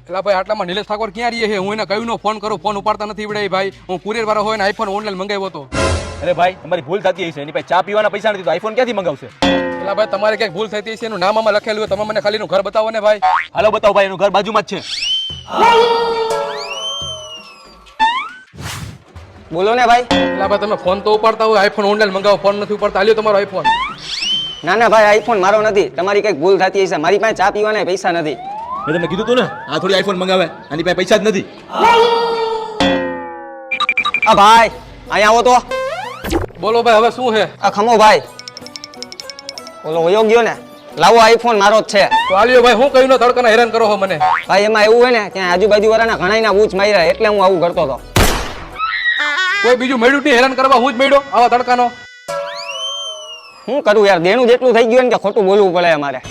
એટલે ભાઈ આટલામાં નિલેશ ઠાકોર ક્યાં રહીએ છે? હું એને કયું નો ફોન કરું, ફોન ઉપાડતા નથી વડે ભાઈ. હું કુરિયર વાળો હોય ને આઈફોન ઓનલાઈન મંગાવ્યો હતો. અરે ભાઈ તમારી ભૂલ થતી હશે, એની પાસે ચા પીવાના પૈસા નથી તો આઈફોન ક્યાંથી મંગાવશે? એટલે ભાઈ તમારે ક્યાંક ભૂલ થતી છે, એનું નામ આમાં લખેલું હોય, તમે મને ખાલી એનું ઘર બતાવો ને ભાઈ. હાલો બતાવો ભાઈ, એનું ઘર બાજુમાં જ છે. બોલો ને ભાઈ. એટલે ભાઈ તમે ફોન તો ઉપાડતા હોય, આઈફોન ઓનલાઈન મંગાવો, ફોન નથી ઉપાડતા. આલ્યો તમારો આઈફોન. ના ના ભાઈ, આઈફોન મારો નથી, તમારી કઈક ભૂલ થતી હશે. મારી પાસે ચા પીવાના પૈસા નથી. મેં તમને કીધું તું ને, આ થોડી આઈફોન મંગાવે, આની પાસે પૈસા જ નથી. આ ભાઈ અહીંયા આવો તો. બોલો ભાઈ, હવે શું છે? આ ખમો ભાઈ, બોલો વયો ગયો ને. લાવો આઈફોન મારો જ છે. તો આલ્યો ભાઈ, હું કયું તડકાના હેરાન કરો છો મને? ભાઈ એમાં એવું હોય ને, ત્યાં આજુબાજુ વાળાના ઘણાયના બૂચ માર્યા એટલે હું આવું કરતો હતો. કોઈ બીજું મેળ્યું નહીં હેરાન કરવા, હું જ મેળ્યો આવા તડકાનો. શું કરું યાર, દેણું જેટલું થઈ ગયું ને કે ખોટું બોલવું પડે અમારે.